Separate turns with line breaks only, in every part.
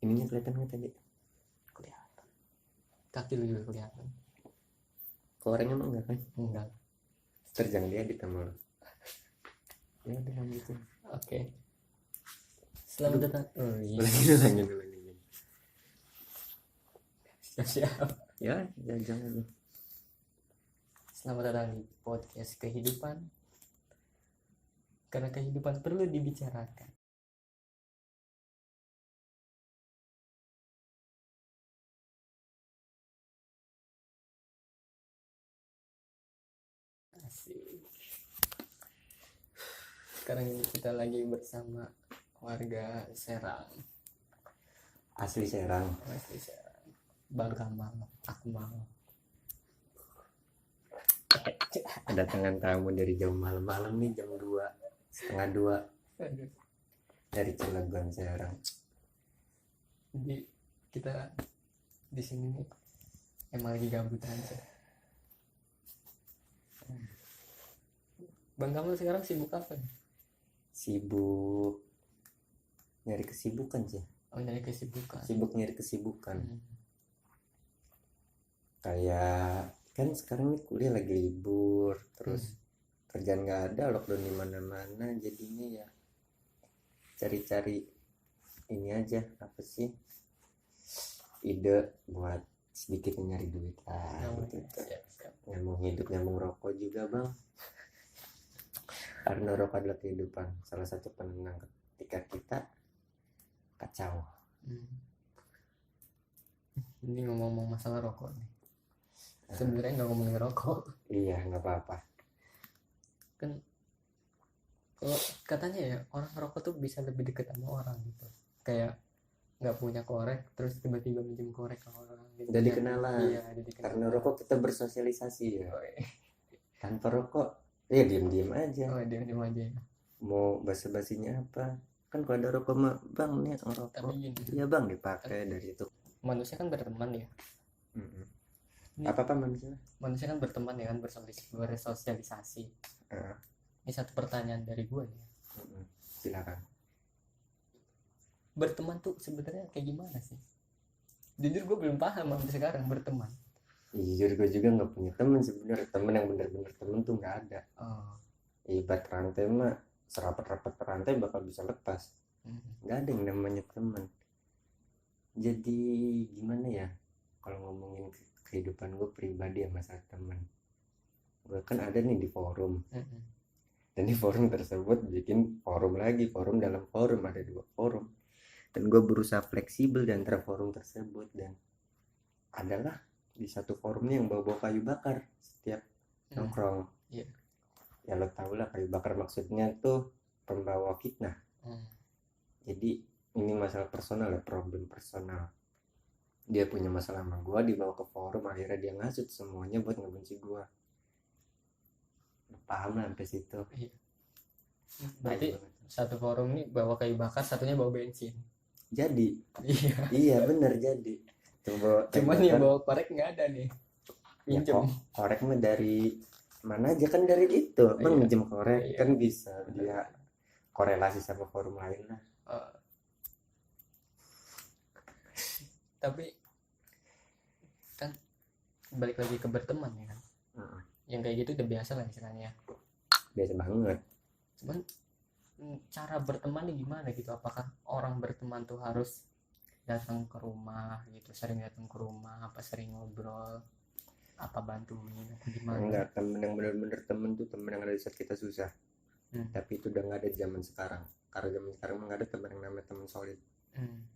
ininya kelihatan nggak tadi?
Kelihatan. Kaki lu juga kelihatan.
Koreng emang enggak kan?
Enggak.
Terjang dia di tamu lo. Ya udah lanjutin.
Oke. Selamat datang. Oh iya.
Lanjut.
Siap.
Ya, jangan.
Selamat datang di podcast kehidupan. Karena kehidupan perlu dibicarakan. Asik. Sekarang ini kita lagi bersama warga Serang.
Asli Serang.
Asli Serang. Bang Kamal, Akmal.
Kedatangan tamu dari jam malam-malam nih, jam 2:30
Aduh.
dari Cilegon Serang.
Jadi kita di sini nih emang lagi gabut aja. Bang Kamal sekarang sibuk apa nih?
Sibuk nyari kesibukan sih.
Oh, nyari kesibukan.
Sibuk nyari kesibukan. Kayak kan sekarang nih kuliah lagi libur, terus kerjaan nggak ada, lockdown di mana-mana, jadinya ya cari-cari ini aja, apa sih, ide buat sedikit nyari duit lah gitu.
Siap.
Nyambung hidup, nyambung rokok juga bang, karena rokok adalah kehidupan, salah satu penenang ketika kita kacau.
Ini ngomong masalah rokok nih. Sebenarnya nggak ngomongin rokok.
Iya, nggak apa-apa.
Kan kalau katanya ya orang rokok tuh bisa lebih dekat sama orang gitu. Kayak nggak punya korek terus tiba-tiba minjem korek ke orang gitu.
Jadi kenalan.
Iya, jadi kenalan.
Karena rokok kita bersosialisasi ya.
Oh, iya.
Tanpa rokok ya diem-diem aja.
Oh, diem aja ya.
Mau basa-basinya apa? Kan kalau ada rokok mah bang nih rokok.
Tapi gini,
iya bang dipakai dari itu.
manusia kan berteman ya.
Apa manusia?
Manusia kan berteman ya kan, bersosialisasi. Ini satu pertanyaan dari gue ya.
Silakan.
Berteman tuh sebenarnya kayak gimana sih? Jujur gue belum paham sampai sekarang berteman.
Jujur gue juga nggak punya teman sebenarnya. Teman yang benar-benar teman tuh nggak ada. Ibarat rantai mah serapat-rapat rantai bakal bisa lepas. Nggak ada yang namanya teman. Jadi gimana ya? Kalau ngomongin kehidupan gue pribadi ya masalah teman, gue kan ada nih di forum, dan di forum tersebut bikin forum lagi, forum dalam forum, ada 2 forum, dan gue berusaha fleksibel di antara forum tersebut, dan adalah di satu forumnya yang bawa kayu bakar setiap nongkrong. Ya lo tau lah kayu bakar maksudnya tuh pembawa fitnah. Jadi ini masalah personal ya, problem personal. Dia punya masalah sama gue, dibawa ke forum, akhirnya dia ngasut semuanya buat ngebenci gue. Paham lah sampai situ.
Berarti satu forum nih bawa kayu bakar, satunya bawa bensin.
Jadi
iya
bener jadi.
Cuman yang bawa korek nggak ada nih. Minjem.
Ya, korek mah dari mana aja kan, dari itu bang, minjem korek kan bisa dia korelasi sama forum lain lah. Tapi kan balik lagi ke berteman ya kan. Yang kayak gitu udah biasa lah istilahnya. Biasa banget. Cuman cara berteman nih gimana gitu? Apakah orang berteman tuh harus datang ke rumah gitu, sering datang ke rumah, apa sering ngobrol, apa bantuin, apa gimana? Enggak, temen yang bener-bener temen tuh temen yang ada di saat kita susah. Tapi itu udah nggak ada zaman sekarang. Karena zaman sekarang nggak ada temen yang namanya temen solid.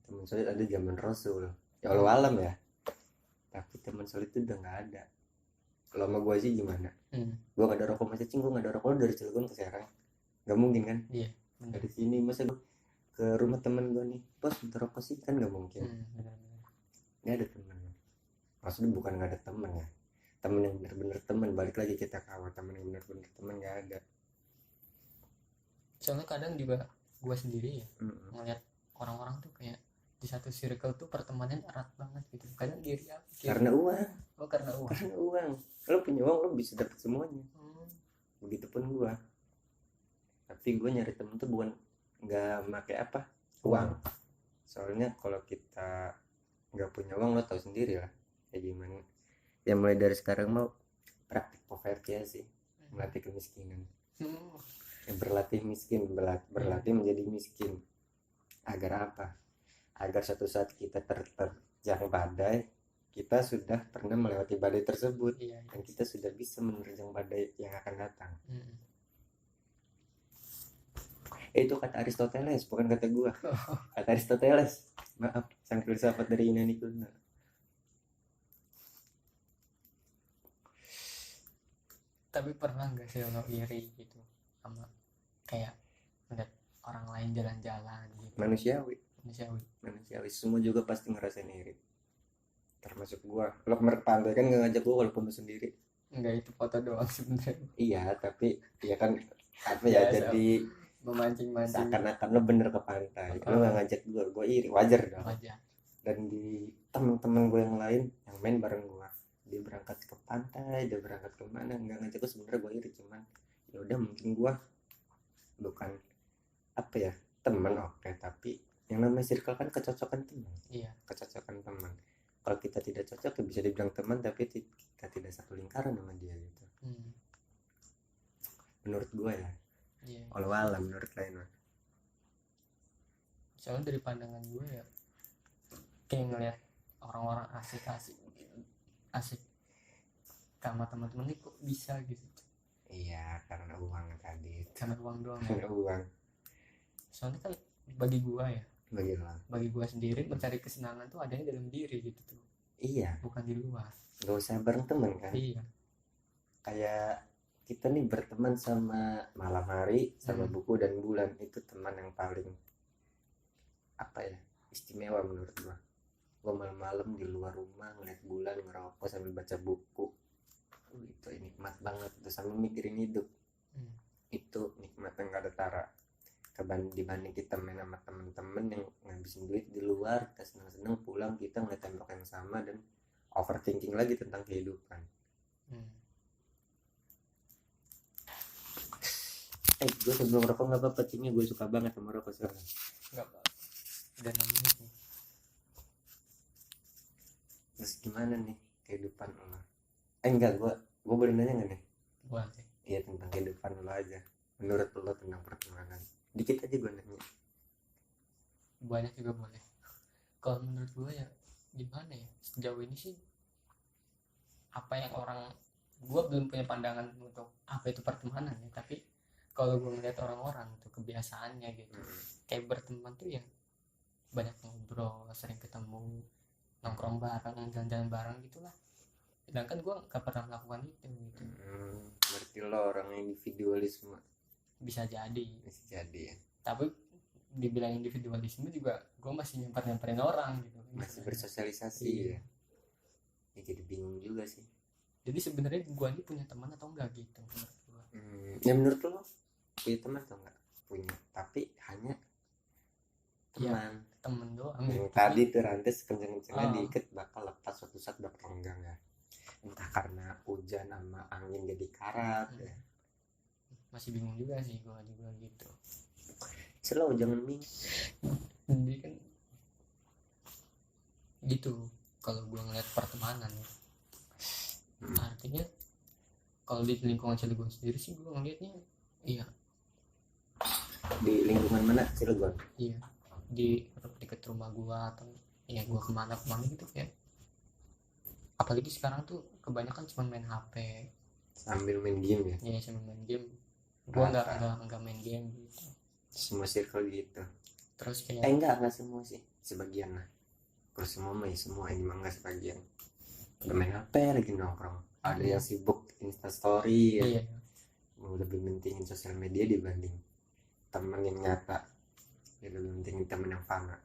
Temen solid ada zaman Rasul. Ya Allah alam ya. Tapi temen solid itu udah nggak ada. Kalau sama gue sih gimana? Gue nggak ada rokok, masa cing gue nggak ada rokok dari Cilegon ke Serang? Gak mungkin kan? Iya. Dari sini masa gue ke rumah temen gue nih, bos minta rokok sih, kan gak mungkin. Nggak ada temen. Maksudnya bukan nggak ada temen ya. Temen yang bener-bener temen, balik lagi kita ke awal, temen yang bener-bener temen nggak ada. Soalnya kadang juga gue sendiri ya ngeliat orang-orang tuh kayak di satu circle tuh pertemanan erat banget gitu. Kadang diri karena uang. Oh, karena uang. Lo punya uang lo bisa dapet semuanya. Begitupun gue. Tapi gue nyari temen tuh bukan nggak pakai apa, uang.
Soalnya kalau kita nggak punya uang, lo tahu sendiri lah kayak gimana. Ya mulai dari sekarang mau praktik poverty ya sih, melatih kemiskinan. Berlatih miskin, berlatih menjadi miskin. Agar apa? Agar suatu saat kita terjang badai, kita sudah pernah melewati badai tersebut, dan kita sudah bisa menerjang badai yang akan datang. Itu kata Aristoteles, bukan kata gua. Kata Aristoteles, maaf, sang filsafat dari Yunani kuno.
Tapi pernah nggak sih lo iri gitu sama kayak ngeliat orang lain jalan-jalan gitu?
Manusiawi. Semua juga pasti ngerasain iri, termasuk gua. Lo kemarin ke pantai kan nggak ngajak gua walaupun lo sendiri.
Enggak, itu foto doang sebenarnya.
Iya, tapi ya kan apa ya, jadi
memancing-mancing.
Seakan-akan lo bener ke pantai, lo nggak ngajak gua iri, wajar dong.
Wajar.
Dan di teman-teman gue yang lain yang main bareng gue, dia berangkat ke pantai, dia berangkat ke mana, nggak ngajak gue, sebenarnya gue iri. Cuman ya udah, mungkin gue bukan apa ya, teman, oke, tapi yang namanya circle kan kecocokan teman.
Iya.
Kecocokan teman. Kalau kita tidak cocok ya bisa dibilang teman, tapi kita tidak satu lingkaran sama dia gitu. Menurut gue ya. Iya. Kalau alam menurut lain mah.
Soalnya dari pandangan gue ya, kayak ngeliat orang-orang asik sama teman-teman ini kok bisa gitu.
Iya, karena uang tadi.
Karena uang doang.
Karena uang.
Soalnya kan bagi gue ya,
bagi
gue sendiri mencari kesenangan tuh adanya dalam diri gitu tuh.
Iya,
bukan di luar.
Gak usah bareng teman kan.
Iya.
Kayak kita nih berteman sama malam hari, sama buku dan bulan, itu teman yang paling apa ya, istimewa menurut gua. Gua malam-malam di luar rumah ngeliat bulan, ngerokok sambil baca buku, itu nikmat banget tuh, sambil mikirin hidup. Itu nikmat yang gak ada tara. Dibanding kita main sama temen-temen yang ngabisin duit di luar, kita seneng-seneng pulang kita ngeliat tembok yang sama dan overthinking lagi tentang kehidupan. Gue sebelum rokok gak apa-apa, cingnya gue suka banget sama rokok sekarang.
Gak apa-apa, udah 6 menit nih.
Terus gimana nih kehidupan lo? Enggak, gue boleh nanya gak nih?
Boleh.
Iya, tentang kehidupan lo aja. Menurut lo tentang pertemanan, dikit aja gue nanya.
Banyak juga boleh. Kalau menurut gue ya gimana ya, sejauh ini sih apa yang orang, gue belum punya pandangan untuk apa itu pertemanan ya, tapi kalau gue ngeliat orang-orang itu kebiasaannya gitu, kayak berteman tuh ya banyak ngobrol, sering ketemu, nongkrong bareng, jalan-jalan bareng gitulah. Sedangkan gue gak pernah melakukan itu gitu.
Berarti lo orang individualisme.
Bisa jadi
ya.
Tapi dibilang individualisme juga gue masih nyamperin orang gitu.
Masih bersosialisasi. Ya jadi bingung juga sih.
Jadi sebenarnya gue ini punya teman atau enggak gitu menurut gue.
Ya menurut lo punya teman atau enggak? Punya, tapi hanya teman.
Ya, temen doang.
Yang tadi tuh rantai kenceng-kencengnya diikat bakal lepas suatu saat, bakal enggak ya. Entah karena hujan sama angin jadi karat ya.
Masih bingung juga sih gue juga gitu.
Selalu jangan bingung.
Jadi kan gitu kalau gue ngeliat pertemanan ya. Artinya kalau di lingkungan Cilegon sendiri sih gue ngeliatnya iya.
Di lingkungan mana Cilegon?
Iya, di dekat rumah gue atau ya gue kemana gitu kayak. Apalagi sekarang tuh kebanyakan cuma main HP
sambil main game ya.
Iya, sambil main game. Gue nggak main game gitu.
Semua circle gitu.
Terus kayak
enggak semua sih, sebagian lah. Kalau semua mah ya semua, ini mah enggak sebagian. Udah main HP lagi nongkrong. Ada yang sibuk Instastory ya.
Iya.
Lebih pentingin sosial media dibanding teman yang nyata. Ya lebih pentingin teman yang fana.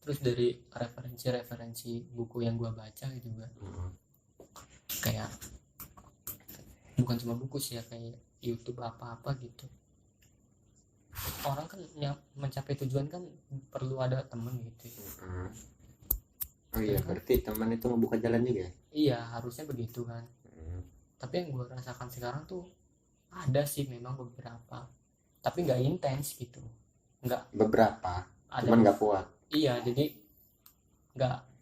Terus dari referensi buku yang gue baca juga kayak bukan cuma buku sih ya, kayak YouTube apa-apa gitu. Orang kan yang mencapai tujuan kan perlu ada temen gitu.
Oh iya, berarti teman itu ngebuka jalan juga ya?
Iya, harusnya begitu kan. Tapi yang gue rasakan sekarang tuh ada sih memang beberapa, tapi nggak intens gitu.
beberapa
ada
cuman nggak kuat.
iya, jadi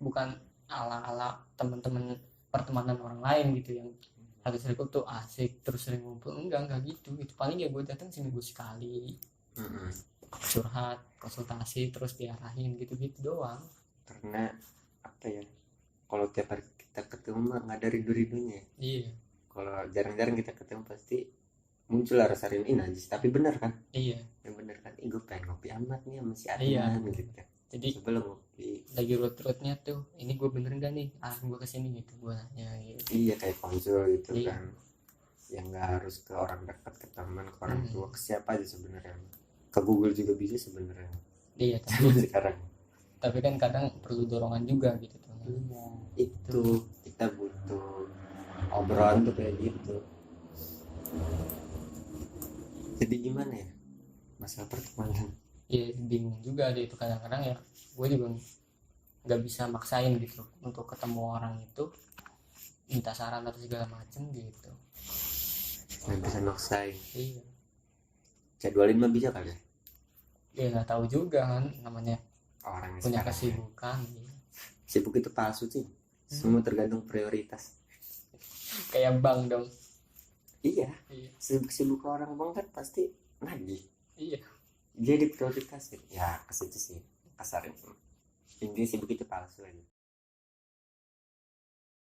bukan ala teman-teman pertemanan orang lain gitu yang habis rekop tuh asik terus sering ngumpul, enggak gitu. Itu paling ya gue datang seminggu sekali, curhat, konsultasi, terus diarahin gitu-gitu doang.
Karena apa ya, kalau tiap hari kita ketemu mah nggak ada rindu-rindunya.
Iya,
Kalau jarang-jarang kita ketemu pasti muncul lah rasa rindu. Najis, tapi bener kan,
iya,
yang bener kan, gue pengen ngopi amat nih sama si
Iya.
Adnan gitu.
jadi
Sebelum ngopi,
lagi road-roadnya tuh, ini gue bener gak nih gue kesini gitu, gue nanya gitu.
iya kayak konsul gitu
Iya.
kan, yang nggak harus ke orang dekat, ke teman, ke orang tua, ke siapa aja sebenarnya. Ke Google juga bisa sebenarnya
Iya,
zaman sekarang.
tapi kan kadang perlu dorongan juga gitu tuh.
Iya, itu kita butuh obrolan tuh kayak gitu. Jadi gimana ya masalah pertemanan?
Ya bingung juga deh itu kadang-kadang ya, gue juga nggak bisa maksain gitu untuk ketemu orang itu, minta saran atau segala macem gitu.
Nggak bisa maksain.
Iya,
Jadwalin mah bisa kali ya,
ya nggak tahu juga kan, namanya
orang
punya
sekarang ya.
kesibukan gitu.
Sibuk itu palsu sih, semua tergantung prioritas.
Kayak bank dong.
Iya,
Iya.
sibuk orang bang kan pasti nagih,
Iya,
jadi prioritasin ya ke situ sih kasarnya. Intinya sibuk itu palsu aja.